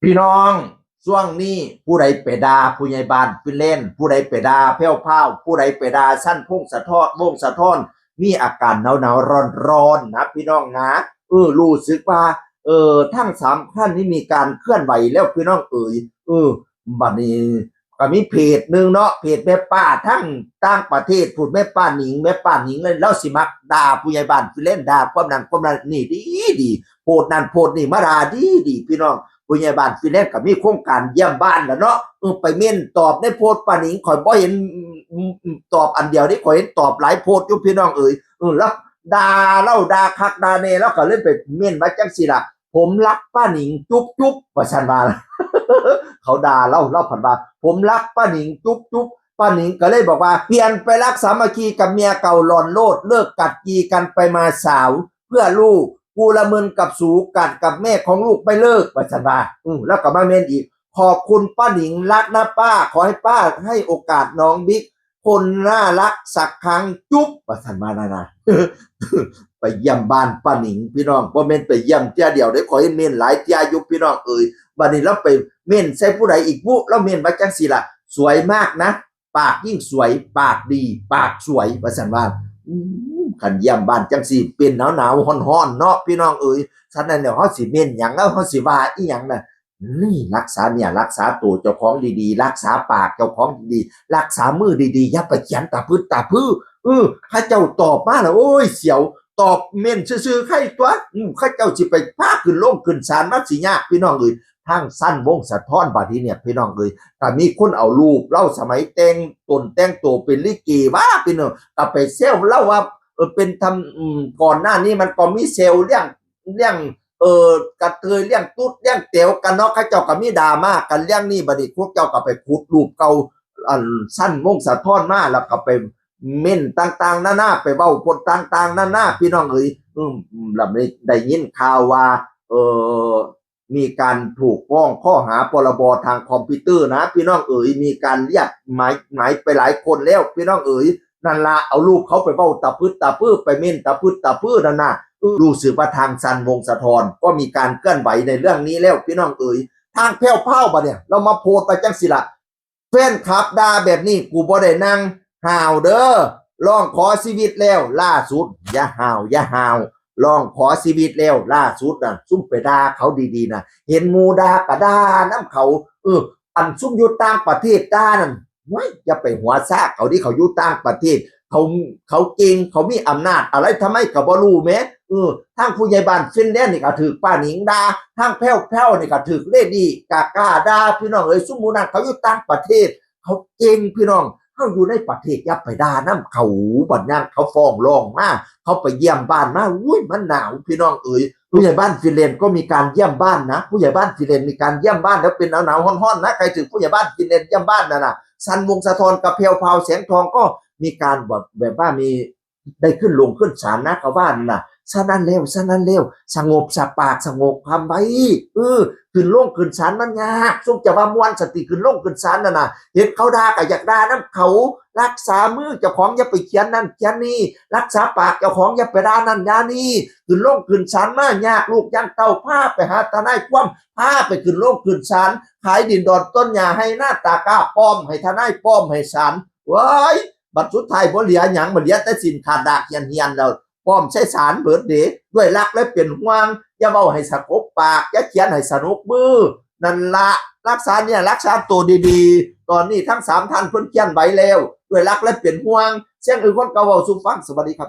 พี่น้องช่วงนี้ผู้ใดไปด่าผู้ใหญ่บ้านฟินเล่นผู้ใดไปด่าแพ้วพาวผู้ใดไปด่าสั้นพงสะท้อนวงสะท้อนมีอาการหนาวร้อนนะพี่น้องนะรู้สึกว่าทั้งสามท่านนี้มีการเคลื่อนไหวแล้วพี่น้องบัดนี้ก็มีเพจหนึ่งเนาะเพจแม่ป้าทั้งต่างประเทศพูดแม่ป้าหนิงเลยแล้วสิมักด่าผู้ใหญ่บ้านฟินเล่นด่าความนั้นนี่ดีโพดนั่นโพดนี่มาด่าดีพี่น้อง ผู้ใหญ่บ้านฟินแลนด์ก็มีโครงการเยี่ยมบ้านแล้วเนาะไปเม่นตอบในโพสต์ปานิงข่อยบ่เห็นตอบอันเดียวนี่ข่อยเห็นตอบหลายโพสต์อยู่พี่น้องแล้วด่าคักด่าเน่แล้วก็เลยไปเม่นมาจังสิล่ะผมรักป้าหนิงจุ๊บว่าซั่นว่าเขาด่าเล่าผ่านว่าผมรักป้าหนิงจุ๊บป้าหนิงก็เลยบอกว่าเปลี่ยนไปรักสามัคคีกับเมียเก่าหลอนโลดเลิกกัดกีกันไปมาสาวเพื่อลูก กูละเมินกับสูกัดกับแม่ของลูกไม่เลิกปัสนาแล้วก็มาเมนอีกขอบคุณป้าหนิงรักนะป้าขอให้ป้าให้โอกาสน้องบิ๊กคนน่ารักสักครั้งจุ๊บปัสนานะไปเยี่ยมบ้านป้าหนิงพี่น้องบ่เมนไปเยี่ยมเจ้าเดียวได้ขอให้เมนหลายเจ้ายุพี่น้องบัดนี้เราไปเมนใส่ผู้ใดอีกผู้แล้วเมนมาจังสิล่ะสวยมากนะปากยิ่งสวยปากดีปากสวยปัสนาขันเยี่ยมบ้านจังสีเป็นหนาวฮ้อนเนาะพี่น้องฉะนั้นเนี่ยเขาสิเม่นหยังแล้วเขาสิว่าอีหยังน่ะนี่รักษาตัวเจ้าของดีๆรักษาปากเจ้าของดีๆรักษามือดีๆอย่าไปเขียนตาพื้ข้าเจ้าตอบมาแล้วโอ้ยเสียวตอบเม่นซื่อๆใครตัวข้าเจ้าสิไปพาขึ้นลงขึ้นศาลมาสิยากพี่น้องทางสั้นวงสะท้อนบัดนี้เนี่ยพี่น้องถ้ามีคนเอารูปเล่าสมัยแต่งตัวเป็นลิเกว่าพี่น้องก็ไปเซลเล่าว่าเป็นทำก่อนหน้านี้มันก็มีเซลเรื่องกระเทยเรื่องตุ๊ดเรื่องเต๋วกันเนาะข้าเจ้าก็มีดราม่ากันเรื่องนี้บัดนี้พวกเจ้าก็ไปขุดรูปเก่าสั้นวงสะท้อนมาแล้วก็ไปเม่นต่างๆหน้าไปเบ้าคนต่างๆหน้าพี่น้องเราได้ยินข่าวว่ามีการถูกฟ้องข้อหาพรบทางคอมพิวเตอร์นะพี่น้องมีการเรียกหมายไปหลายคนแล้วพี่น้องนั่นละเอาลูกเขาไปเบ้าตาพื้ไปเม่นตาพื้นั่นน่ะรู้สึกว่าทางซันวงสะทอนก็มีการเคลื่อนไหวในเรื่องนี้แล้วพี่น้องทางแพ้วเผาบ่เนี่ยเรามาโพสไปจังสิละแฟนคลับด่าแบบนี้กูบ่ได้นั่งห่าวเด้อร้องขอชีวิตแล้วล่าสุดอย่าห่าวร้องขอชีวิตแล้วล่าสุดน่ะซุ่มไปด่าเขาดีๆนะเห็นมูด่ากระด่าน้ำเขาอันซุ่มอยู่ต่างประเทศด่านั่นไม่จะไปหัวซากเขาที่เขาอยู่ต่างประเทศเขาเก่งเขามีอำนาจอะไรทำไมกับบรู้ไหมทางผู้ใหญ่บ้านฟินแลนด์นี่ก็ถือป้าหนิงดาทางแพ้วนี่ก็ถือเลดี้กากาดาพี่น้องซุ่มมูนันเขาอยู่ต่างประเทศเขาเก่งพี่น้องเขาอยู่ในประเทศยับไปด่าน้ำเขาบัดนั้นเขาฟ้องร้องมาเขาไปเยี่ยมบ้านมาอุ้ยมันหนาวพี่น้องผู้ใหญ่บ้านฟินแลนด์ก็มีการเยี่ยมบ้านนะผู้ใหญ่บ้านฟินแลนด์มีการเยี่ยมบ้านแล้วเป็นหนาวฮ้อนๆนะใครถึงผู้ใหญ่บ้านฟินแลนด์เยี่ยมบ้านน่ะซันวงสะทอนกับเพลวพาวแสงทองก็มีการแบบว่ามีได้ขึ้นศาลนะเขาว่าน่ะฉะนั้นเร็วสงบสปากสงบความไว้ขึ้นศาลมันยากซุ่มจะว่ามวนสติขึ้นขึ้นศาลน่ะเห็นเขาด่าก็อยากด่าน้ำเขารักษามือเจ้าของอย่าไปเขียนนั่นเขียนนี่รักษาปากเจ้าของอย่าไปด่านั่นด่านี่ขึ้นศาลมายากลูกยันเต้าผ้าไปหาทนายความผ้าไปขึ้นศาลขายดินดอนต้นหญ้าให้หน้าตากล้าป้อมให้ทนายป้อมให้ศาลว้ายบัดสุดท้ายบ่เหลือหยังบ่เหลือแต่สินขาดดากเฮียนแล้วป้อมใช้สารเบิดเดด้วยรักและเป็นห่วงอย่าเว้าให้สะกบปากอย่าเขียนให้สนุกมือนั่นละรักษาตัวดีๆตอนนี้ทั้ง3ท่านเพิ่นเขียนไว้แล้วด้วยรักและเป็นห่วงเสียงอื่นคนก็เว้าสู่ฟังสวัสดีครับ